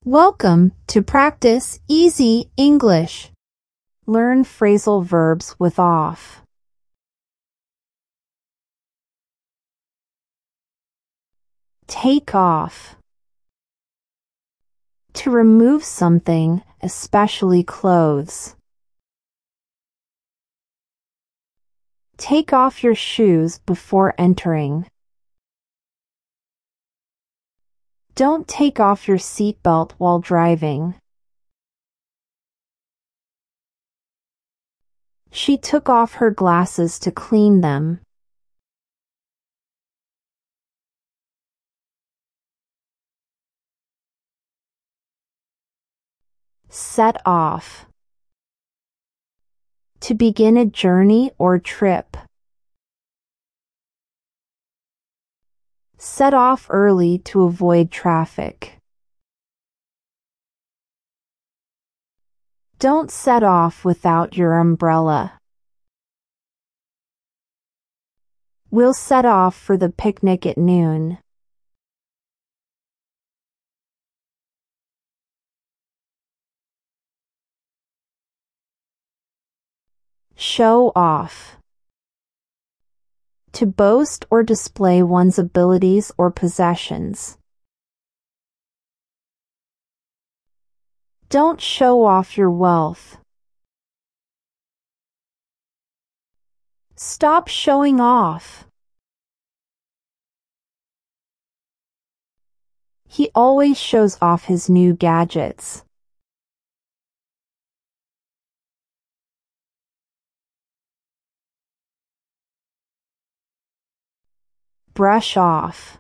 Welcome to Practice Easy English. Learn phrasal verbs with off. Take off. To remove something, especially clothes. Take off your shoes before entering. Don't take off your seatbelt while driving. She took off her glasses to clean them. Set off. To begin a journey or trip. Set off early to avoid traffic. Don't set off without your umbrella. We'll set off for the picnic at noon. Show off. To boast or display one's abilities or possessions. Don't show off your wealth. Stop showing off. He always shows off his new gadgets. Brush off.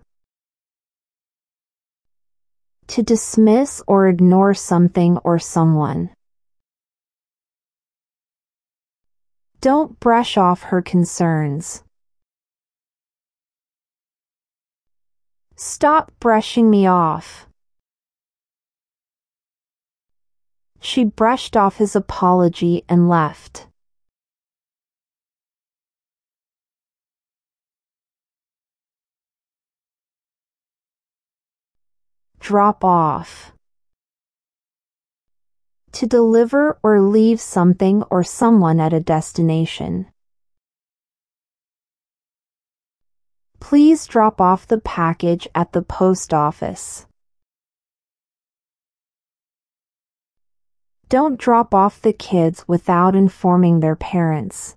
To dismiss or ignore something or someone. Don't brush off her concerns. Stop brushing me off. She brushed off his apology and left. Drop off. To deliver or leave something or someone at a destination. Please drop off the package at the post office. Don't drop off the kids without informing their parents.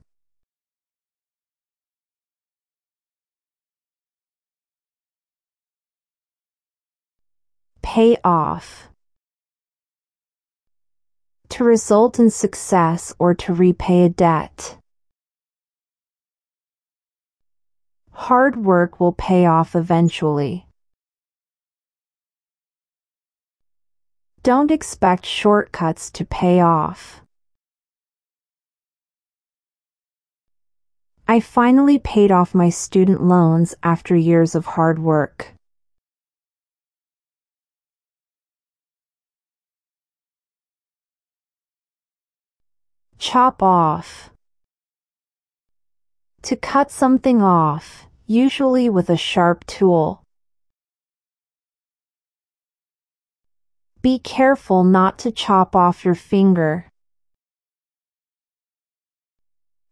Pay off. To result in success or to repay a debt. Hard work will pay off eventually. Don't expect shortcuts to pay off. I finally paid off my student loans after years of hard work. Chop off. To cut something off, usually with a sharp tool. Be careful not to chop off your finger.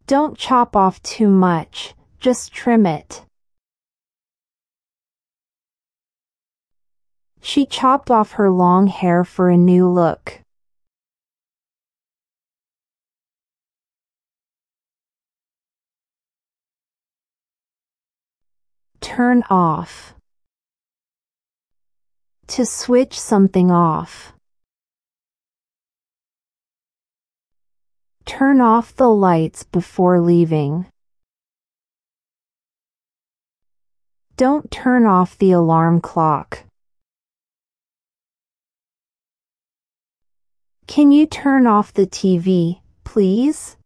Don't chop off too much, just trim it. She chopped off her long hair for a new look. Turn off. To switch something off. Turn off the lights before leaving. Don't turn off the alarm clock. Can you turn off the TV, please?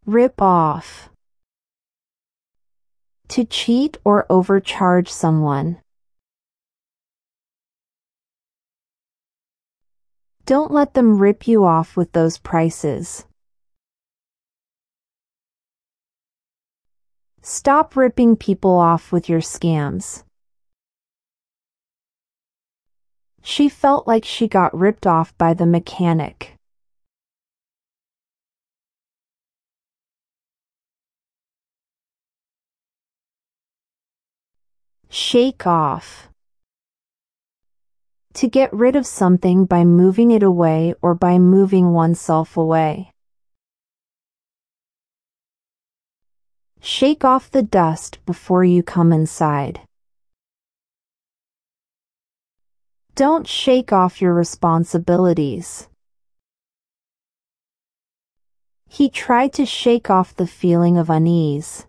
Rip off. To cheat or overcharge someone. Don't let them rip you off with those prices. Stop ripping people off with your scams. She felt like she got ripped off by the mechanic. Shake off. To get rid of something by moving it away or by moving oneself away. Shake off the dust before you come inside. Don't shake off your responsibilities. He tried to shake off the feeling of unease.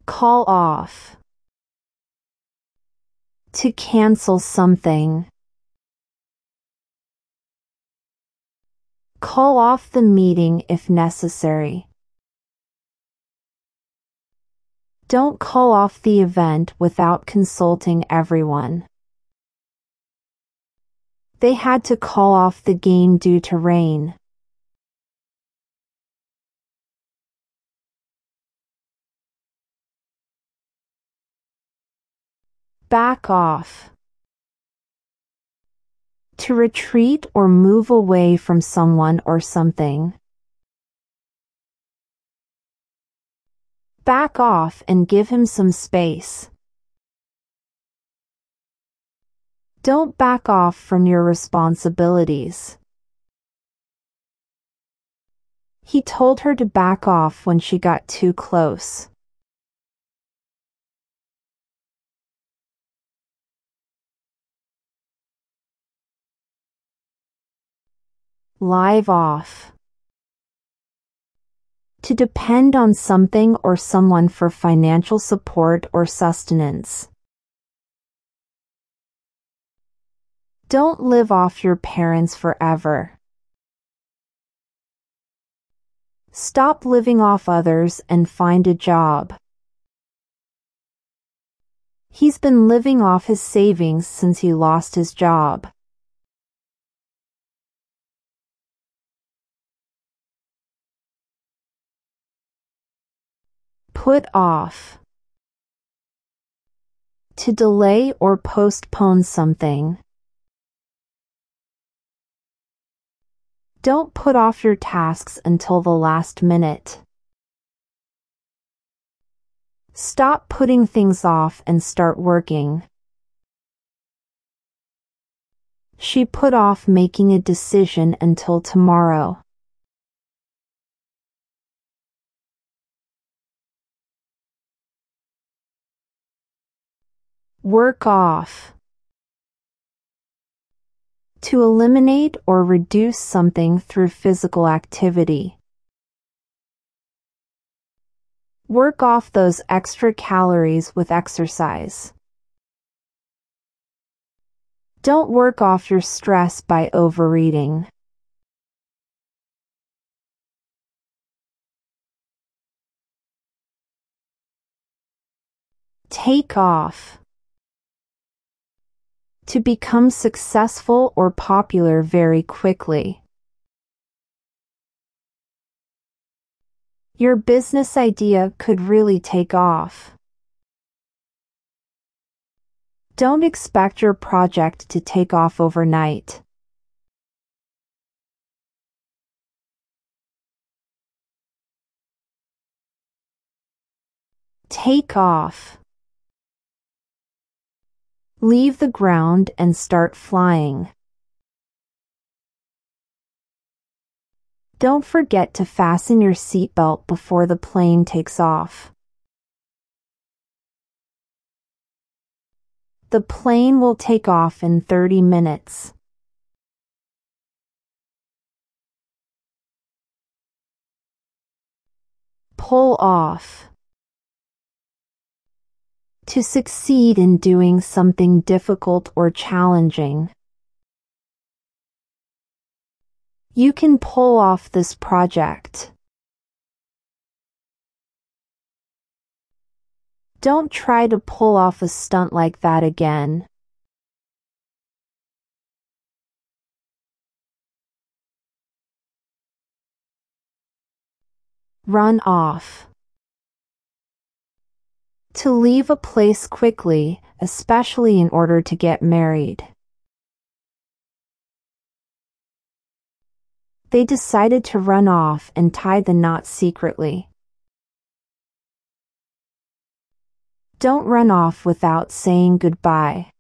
Call off. To cancel something. Call off the meeting if necessary. Don't call off the event without consulting everyone. They had to call off the game due to rain. Back off. To retreat or move away from someone or something. Back off and give him some space. Don't back off from your responsibilities. He told her to back off when she got too close. Live off. To depend on something or someone for financial support or sustenance. Don't live off your parents forever. Stop living off others and find a job. He's been living off his savings since he lost his job. Put off. To delay or postpone something. Don't put off your tasks until the last minute. Stop putting things off and start working. She put off making a decision until tomorrow. Work off. To eliminate or reduce something through physical activity. Work off those extra calories with exercise. Don't work off your stress by overeating. Take off. To become successful or popular very quickly. Your business idea could really take off. Don't expect your project to take off overnight. Take off. Leave the ground and start flying. Don't forget to fasten your seatbelt before the plane takes off. The plane will take off in 30 minutes. Pull off. To succeed in doing something difficult or challenging. You can pull off this project. Don't try to pull off a stunt like that again. Run off. To leave a place quickly, especially in order to get married. They decided to run off and tie the knot secretly. Don't run off without saying goodbye.